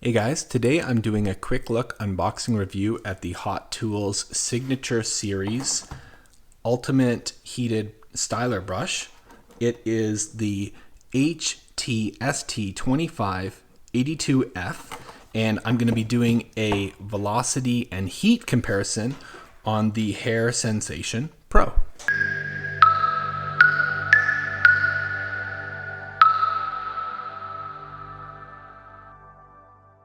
Hey guys, today I'm doing a quick look unboxing review at the Hot Tools Signature Series Ultimate Heated Styler Brush. It is the HTST2582F, and I'm going to be doing a velocity and heat comparison on the Hair Sensation Pro.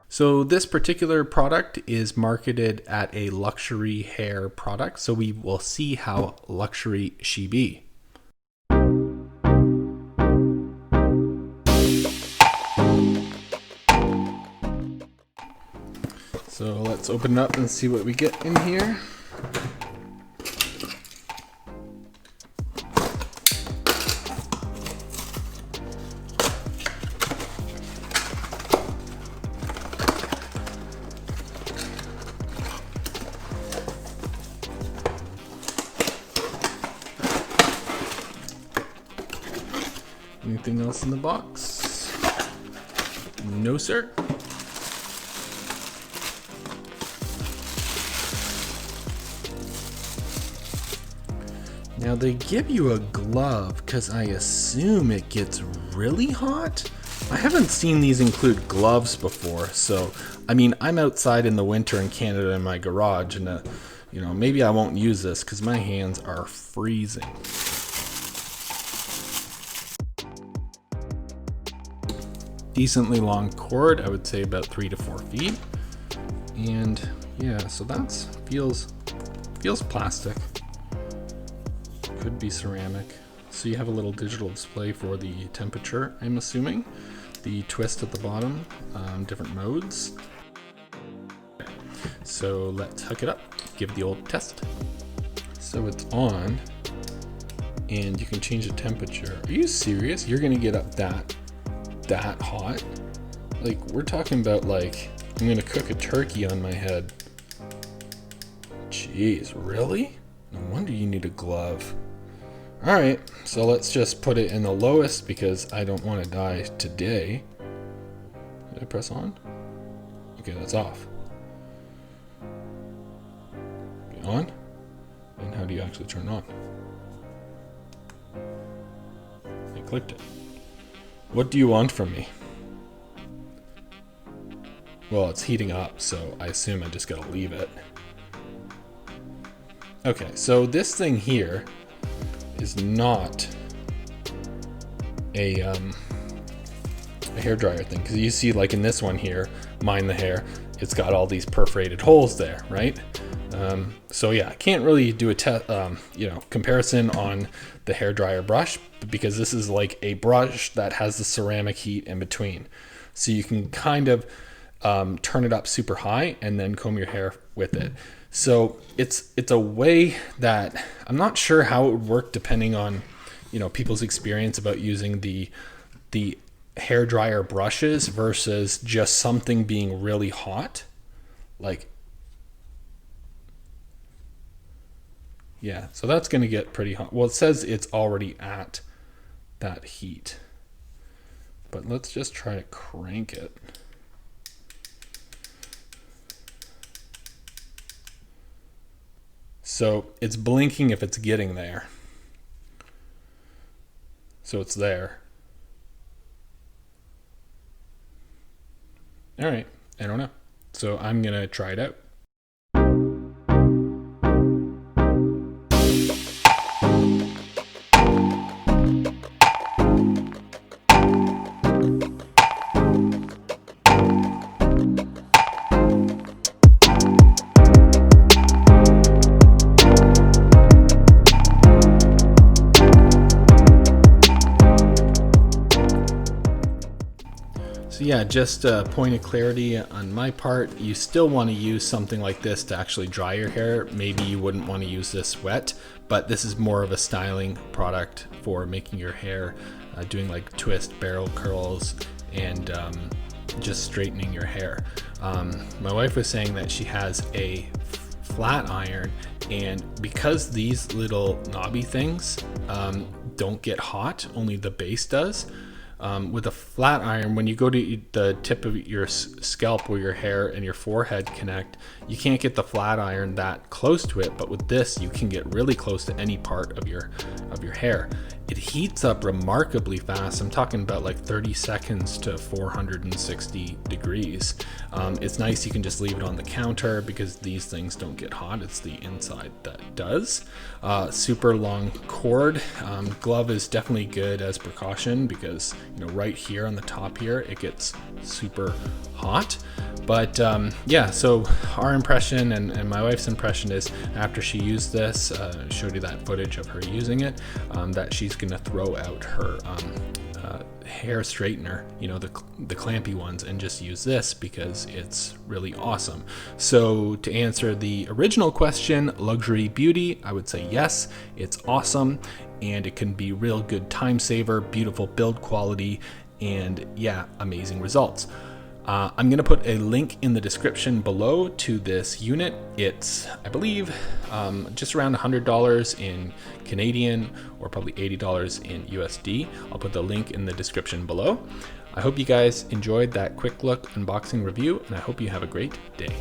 So this particular product is marketed at a luxury hair product, so we will see how luxury she be. So let's open it up and see what we get in here. Anything else in the box? No, sir. Now they give you a glove because I assume it gets really hot. I haven't seen these include gloves before, so I mean, I'm outside in the winter in Canada in my garage, and maybe I won't use this because my hands are freezing. Decently long cord, I would say about 3 to 4 feet, and yeah, so that's feels plastic. Could be ceramic. So you have a little digital display for the temperature, I'm assuming. The twist at the bottom, different modes. So let's hook it up, give it the old test. So it's on, and you can change the temperature. Are you serious? You're gonna get up that hot? Like, we're talking about like, I'm gonna cook a turkey on my head. Jeez, really? No wonder you need a glove. All right, so let's just put it in the lowest because I don't want to die today. Did I press on? Okay, that's off. Okay, on? And how do you actually turn on? I clicked it. What do you want from me? Well, it's heating up, so I assume I just gotta leave it. Okay, so this thing here is not a hairdryer thing, because you see, like in this one here, Mind the Hair, it's got all these perforated holes there, right? So yeah, I can't really do a comparison on the hairdryer brush because this is like a brush that has the ceramic heat in between, so you can kind of turn it up super high and then comb your hair with it. So it's a way that I'm not sure how it would work depending on people's experience about using the hair dryer brushes versus just something being really hot. Like, yeah, so that's going to get pretty hot. Well, it says it's already at that heat, but let's just try to crank it. So it's blinking if it's getting there. So it's there. All right, I don't know. So I'm gonna try it out. So yeah, just a point of clarity on my part, you still want to use something like this to actually dry your hair. Maybe you wouldn't want to use this wet, but this is more of a styling product for making your hair, doing like twist, barrel curls, and just straightening your hair. My wife was saying that she has a flat iron, and because these little knobby things don't get hot, only the base does. With a flat iron, when you go to the tip of your scalp where your hair and your forehead connect, you can't get the flat iron that close to it, but with this you can get really close to any part of your hair. It heats up remarkably fast. I'm talking about like 30 seconds to 460 degrees. It's nice, you can just leave it on the counter because these things don't get hot. It's the inside that does. Super long cord. Glove is definitely good as precaution because, you know, right here on the top here, it gets super hot. But yeah, so our impression and my wife's impression is after she used this, showed you that footage of her using it, that she's gonna throw out her hair straightener, you know, the clampy ones, and just use this because it's really awesome. So to answer the original question, luxury beauty, I would say yes, it's awesome, and it can be real good time saver, beautiful build quality, and yeah, amazing results. I'm going to put a link in the description below to this unit. It's, I believe, just around $100 in Canadian, or probably $80 in USD. I'll put the link in the description below. I hope you guys enjoyed that quick look unboxing review, and I hope you have a great day.